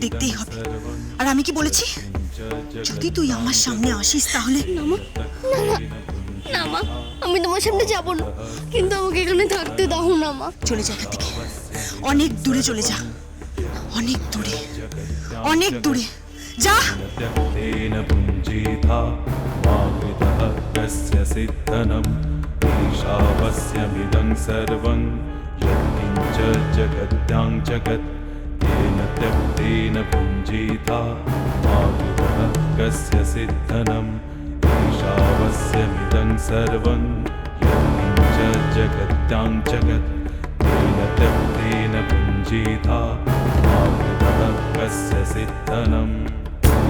দেখতেই হবে। আর আমি কি বলেছি, যদি তুই আমার সামনে আসিস তাহলে না মা, না না না মা, আমি তোমার সামনে যাব না, কিন্তু আমাকে এখানে থাকতে দাও না মা। চলে যা এখান থেকে, অনেক দূরে চলে যা, অনেক দূরে, অনেক দূরে যা। तेन पुञ्जीथा माविदः कस्य सिद्धनम् ईशावस्यमिदं सर्वं यत्किञ्च जगत्यां जगत् तेन त्यक्तेन पुञ्जीथा माविदः कस्य सिद्धनम् ईशावस्यमिदं सर्वं यत्किञ्च जगत्यां जगत् तेन त्यक्तेन पुञ्जीथा माविदः कस्य सिद्धनम्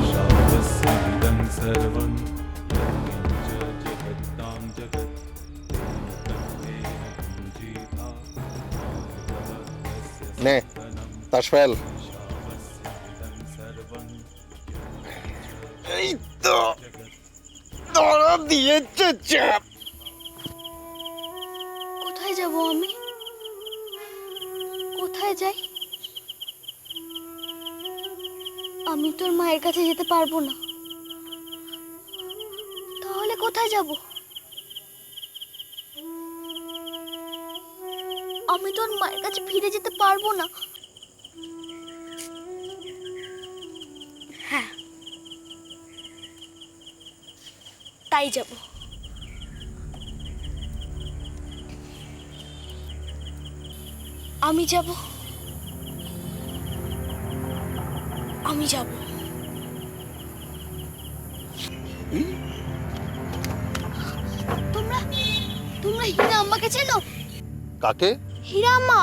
शावस्यमिदं सर्वं यत्किञ्च जगत्तां जगत् तेन पुञ्जीथा নে তাস ফেল। এই তো ধরা দিয়েছে চাপ। কোথায় যাব আমি? কোথায় যাই? আমি তোর মায়ের কাছে যেতে পারবো না, তাহলে কোথায় যাব? আমি তোর মায়ের কাছে ফিরে যেতে পারবো না। হ্যাঁ, তাই যাব। আমি যাব, আমি যাব। তোমরা তোমরা হীরা আম্মাকে চেনো? কাকে? হীরা আম্মা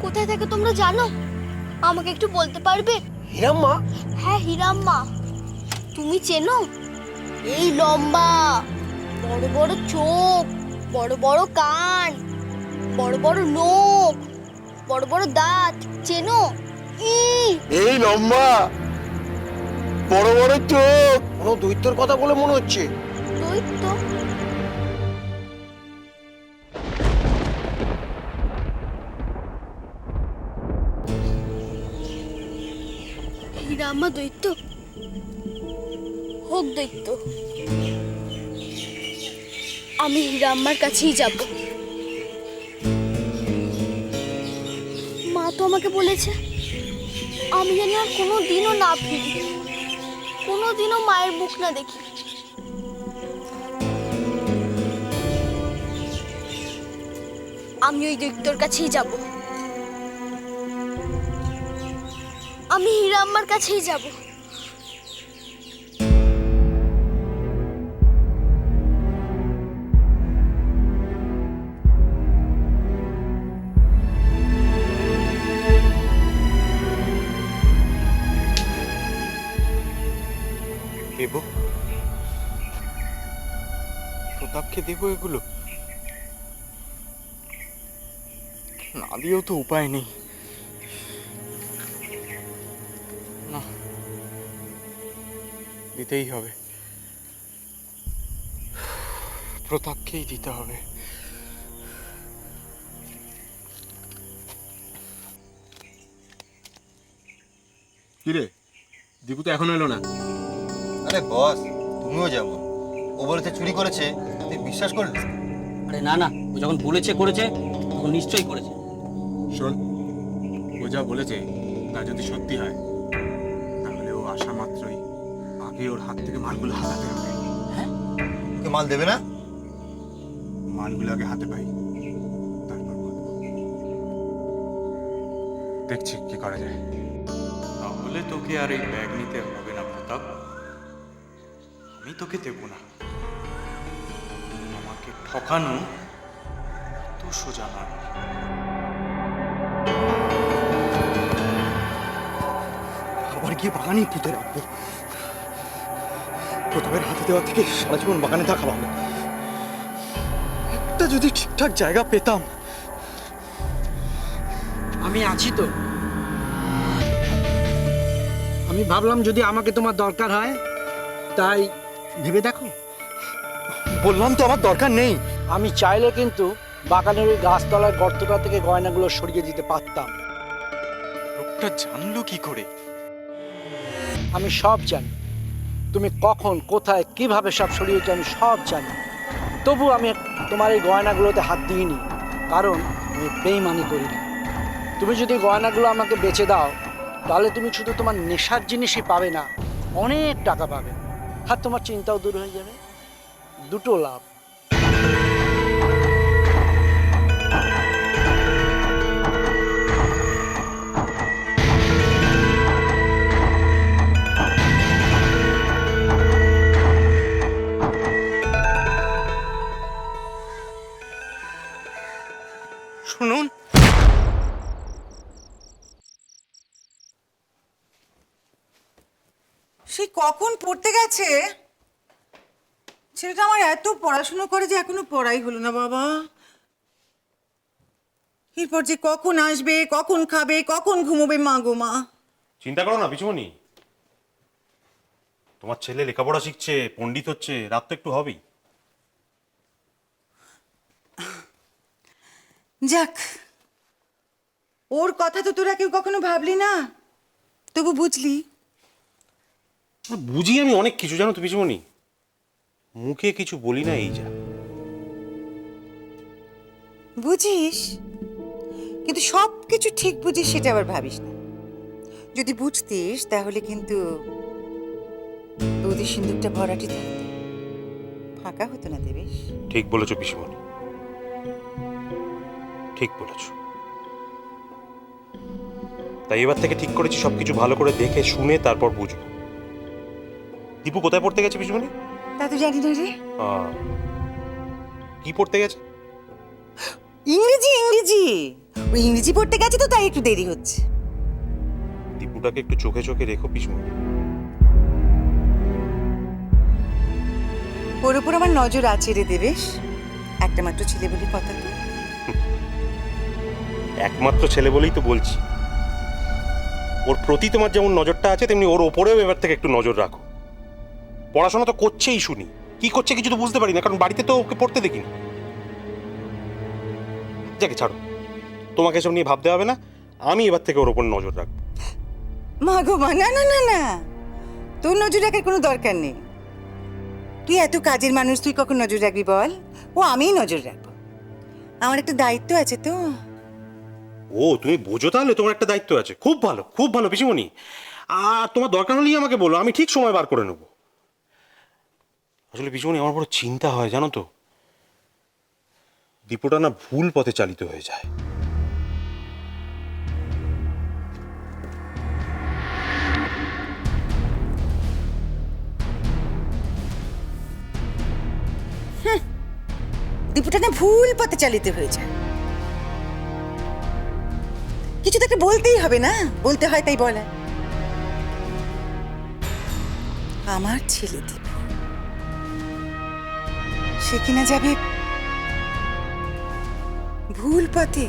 কোথায় থাকে তোমরা জানো? আমাকে একটু বলতে পারবে? হিরাম্মা? হ্যাঁ, হীরা আম্মা। তুমি চেনো? এই লম্বা, বড় বড় চোখ, বড় বড় কান, বড় বড় নখ, বড় বড় দাঁত, চেনো? এই লম্বা, বড় বড় চোখ, কোনো দৈত্যর কথা বলে মনে হচ্ছে। দৈত্য? হীরা আম্মা দৈত্য হোক, দৈত্য, আমি হীরা আম্মার কাছেই যাব। মা তো আমাকে বলেছে আমি যেন আর কোনোদিনও না ফিরি, কোনোদিনও মায়ের মুখ না দেখি। আমি ওই দৈত্যর কাছেই যাব, আমি হীরা আম্মার কাছেই যাব। দেব, প্রতাপকে দেবো এগুলো? না দিয়েও তো উপায় নেই। না, দিতেই হবে, প্রতাপকেই দিতে হবে। কিরে, দীপু তো এখনো এলো না। আরে বস, তুমিও যেমন, ও বলেছে চুরি করেছে, তুই বিশ্বাস করলি? আরে না না, ও যখন বলেছে করেছে তখন নিশ্চয়ই করেছে। শোন, ও যা বলেছে তা যদি সত্যি হয় তাহলে ও আসা মাত্রই আগে ওর হাত থেকে মালগুলো হাতাতে হবে। হ্যাঁ, ওকে মাল দেবে না? মালগুলো আগে হাতে পাই, তারপর বলবো। দেখছি কি করা যায়। তাহলে তোকে আর এই ব্যাগ নিতে হবে না প্রতাপ, আমি তোকে দেব না। আমাকে ঠকানো তো সোজা না। আবার গিয়ে বাগানেই পুঁতে রাখবো। প্রতাপের হাতে দেওয়া থেকে সারা জীবন বাগানে থাকা ভালো। একটা যদি ঠিকঠাক জায়গা পেতাম। আমি আছি তো। আমি ভাবলাম যদি আমাকে তোমার দরকার হয়, তাই ভেবে দেখো। বললাম তো আমার দরকার নেই। আমি চাইলে কিন্তু বাগানের ওই গাছতলার গর্তটা থেকে গয়নাগুলো সরিয়ে দিতে পারতাম। লোকটা জানলো কি করে? আমি সব জানি। তুমি কখন কোথায় কিভাবে সব সরিয়েছো আমি সব জানি। তবু আমি তোমার এই গয়নাগুলোতে হাত দিইনি, কারণ আমি বেইমানি করি না। তুমি যদি গয়নাগুলো আমাকে বেচে দাও, তাহলে তুমি শুধু তোমার নেশার জিনিসই পাবে না, অনেক টাকা পাবে, আর তোমার চিন্তাও দূর হয়ে যাবে। দুটো লাভ। শুনুন, সে কখন পড়তে গেছে? ছেলেটা আমার এত পড়াশুনো করে যে এখনো পড়াই হলো না বাবা। এরপর যে কখন আসবে, কখন খাবে, কখন ঘুমোবে মা গো মা। চিন্তা করো না পিছুমণি, তোমার ছেলে লেখাপড়া শিখছে, পণ্ডিত হচ্ছে, রাত তো একটু হবেই। যাক, ওর কথা তো তোরা কেউ কখনো ভাবলি না, তবু বুঝলি। বুঝি আমি অনেক কিছু, জানো তো পিছুমণি, মুখে কিছু বলি না, এই যা। বুঝিস, কিন্তু সব কিছু ঠিক বুঝিস সেটা আবার ভাবিস না। যদি বুঝতিস তাহলে কিন্তু বৌদির সিন্দুকটা ভরাটি থাকতো, ফাঁকা হতো না দেবেশ। ঠিক বলেছো পিসিমণি, ঠিক বলেছো। তাই এবার থেকে ঠিক করেছি সবকিছু ভালো করে দেখে শুনে তারপর বুঝবো। দীপু কোথায় পড়তে গেছে পিসিমণি? তা তো জানি না রে। কি পড়তে গেছে? ইংরেজি ইংরেজি, ওই ইংরেজি পড়তে গেছে তো, তাই একটু দেরি হচ্ছে। দীপুটাকে একটু চোখে চোখে রেখো পিসিমণি। ওর উপর আমার নজর আছে রে দেবেশ, একটা মাত্র ছেলে বলে কথা তো। একমাত্র ছেলে বলেই তো বলছি। ওর প্রতি তোমার যেমন নজরটা আছে, তেমনি ওর ওপরেও এবার থেকে একটু নজর রাখো। পড়াশোনা তো করছেই শুনি, কি করছে কিছু তো বুঝতে পারি না, কারণ বাড়িতে তো ওকে পড়তে দেখি না। যাকে ছাড়ো, তোমাকে এসব নিয়ে ভাবতে হবে না, আমি এবার থেকে ওর ওপর নজর রাখবো। মা গো মা, না না না না, তোর নজর রাখার কোনো দরকার নেই। তুই এত কাজের মানুষ, তুই কখন নজর রাখবি বল? ও আমিই নজর রাখবো, আমার একটা দায়িত্ব আছে তো। ও তুমি বোঝো, তাহলে তোমার একটা দায়িত্ব আছে। খুব ভালো, খুব ভালো পিসিমণি। আর তোমার দরকার হলেই আমাকে বলো, আমি ঠিক সময় বার করে নেবো। আসলে পিসিমণি, আমার বড় চিন্তা হয় জানো তো, দীপুটা না ভুল পথে চালিত হয়ে যায়। দীপুটা না ভুল পথে চালিত হয়ে যায়। কিছু তো একটা বলতেই হবে না, বলতে হয় তাই বলা। আমার ছেলে দীপু, সে কিনা যাবে ভুল পথে।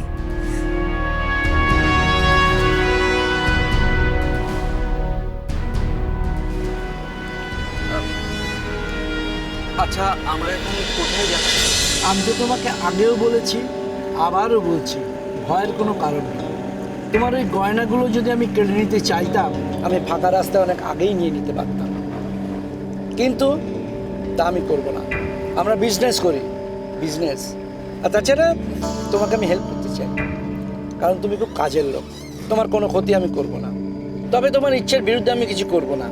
আচ্ছা, আমরা এখন কোথায় যাচ্ছি? আমি তো তোমাকে আগেও বলেছি, আবারও বলছি, ভয়ের কোনো কারণ নেই। তোমার ওই গয়নাগুলো যদি আমি কেড়ে নিতে চাইতাম, আমি ফাঁকা রাস্তায় অনেক আগেই নিয়ে নিতে পারতাম, কিন্তু তা আমি করব না। আমরা বিজনেস করি, বিজনেস। আর তাছাড়া তোমাকে আমি হেল্প করতে চাই, কারণ তুমি খুব কাজের লোক। তোমার কোনো ক্ষতি আমি করব না, তবে তোমার ইচ্ছের বিরুদ্ধে আমি কিছু করব না।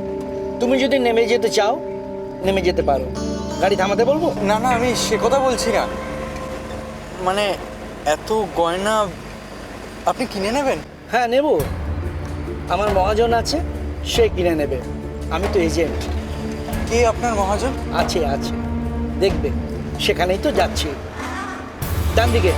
তুমি যদি নেমে যেতে চাও, নেমে যেতে পারো। গাড়ি থামাতে বলবো? না না, আমি সে কথা বলছি না। মানে এত গয়না আপনি কিনে নেবেন? হ্যাঁ, নেব। আমার মহাজন আছে, সে কিনে নেবে। আমি তো এজেন্ট। কে আপনার মহাজন? আছে আছে, দেখবে, সেখানেই তো যাচ্ছি। ডান দিকে।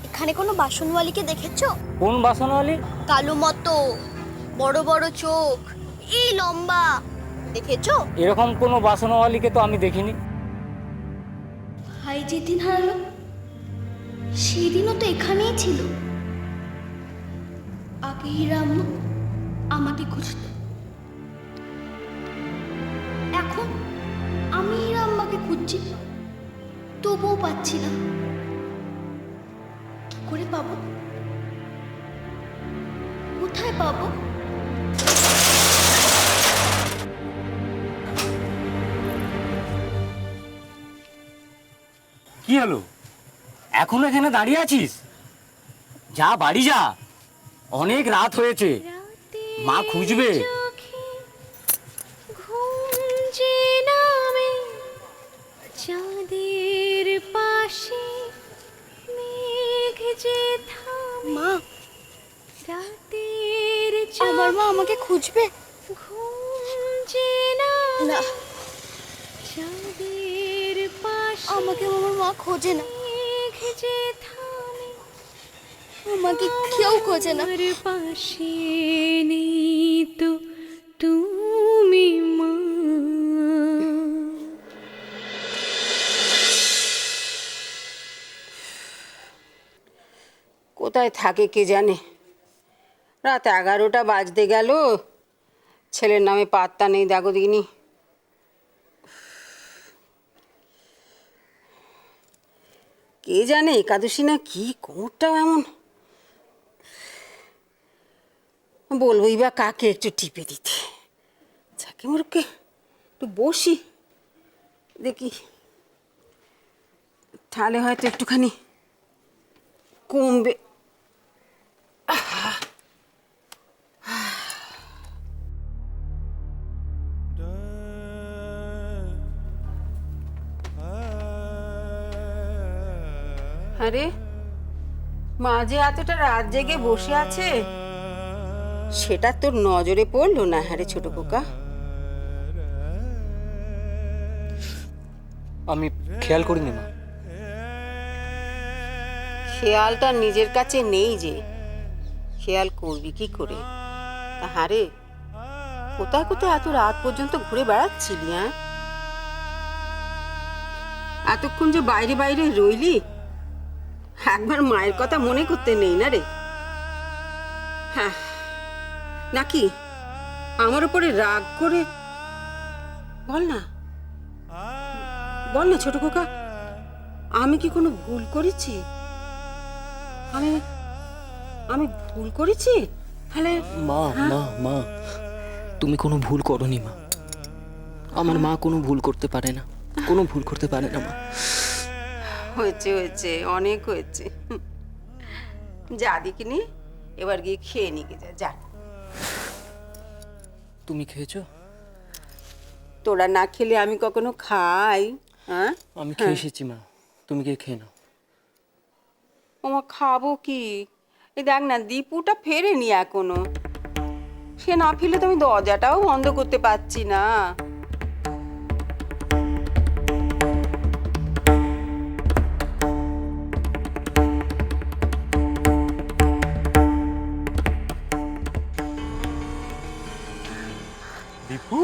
এখানে কোনো বাসনওয়ালিকে দেখেছো? কোন বাসনওয়ালি? কালো মতো, বড় বড় চোখ, এই লম্বা, দেখেছো? এরকম কোনো বাসনওয়ালিকে তো আমি দেখিনি। ভাই যেদিন হারালো সেদিনও তো এখানেই ছিল। আগে হিরাম্মা আমাকে খুঁজত, এখন আমি হিরাম্মাকে খুঁজছি, তবুও পাচ্ছি না। কি করে পাবো? কোথায় পাবো? কি হলো, এখনো এখানে দাঁড়িয়ে আছিস? যা বাড়ি যা, অনেক রাত হয়েছে, মা খুঁজবে। চাঁদের পাশে মেঘ যে মা, আমার মা আমাকে খুঁজবে? না, চাঁদের পাশে আমাকে আমার মা খোঁজে না, আমাকে কেউ খোঁজে না। পাশে নেই তো তুমি মা। কোথায় থাকে কে জানে, রাত 11টা বাজতে গেল, ছেলের নামে পাত্তা নেই, দেখো দিনি। কে জানে একাদশী না কি, কোমরটাও এমন, বলবোই বা কাকে একটু টিপে দিতে। যাকে মোরকে একটু বসি দেখি, তাহলে হয়তো একটুখানি কমবে। আরে মা যে এতটা রাত জেগে বসে আছে সেটা তোর নজরে পড়লো না? হ্যাঁ রে ছোট খোকা, আমি খেয়াল করিনি মা। খেয়ালটা নিজের কাছে নেই যে, খেয়াল করবি কি করে? হারে কোথায় কোথায় এত রাত পর্যন্ত ঘুরে বেড়াচ্ছিলি? হ্যাঁ, এতক্ষণ যে বাইরে বাইরে রইলি, একবার মায়ের কথা মনে করতে নেই না রে? হ্যাঁ, নাকি আমার উপরে রাগ করে? বল না, বল না ছোট খোকা, আমি কি কোনো ভুল করেছি? আমি আমি ভুল করেছি? তাহলে মা মা মা, তুমি কোনো ভুল করনি মা। আমার মা কোনো ভুল করতে পারে না, কোনো ভুল করতে পারে না মা। হয়েছে হয়েছে, অনেক হয়েছে। যা দেখিনি, এবার গিয়ে খেয়ে নিয়ে যা। যা, তুমি খেয়েছো? তোরা না খেলে আমি কখনো খাই? হ্যাঁ, আমি খেয়ে এসেছি মা, তুমি গিয়ে খেয়ে নাও। ওমা খাবো কি? এই দেখ না, দীপুটা ফেরেনি এখনো। সে না ফিরলে তো আমি দরজাটাও বন্ধ করতে পারছি না। দীপু,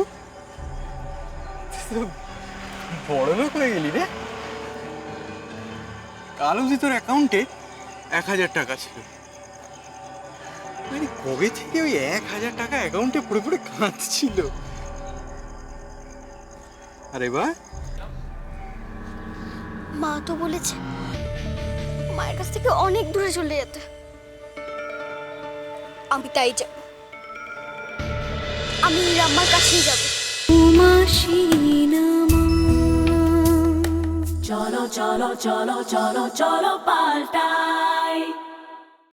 বড় লোক হয়ে গেলি রে। কাল অবধি তোর অ্যাকাউন্টে 1000 টাকা ছিল, মানে কবে থেকে ওই 1000 টাকা অ্যাকাউন্টে পড়ে পড়ে কাঁদছিল। আরে বা, মা তো বলেছে মায়ের কাছ থেকে অনেক দূরে চলে যেতে, আমি তাই যাব। আমি হিরাম্মার কাছেই যাব। চলো চলো চলো চলো চলো পাল্টাই।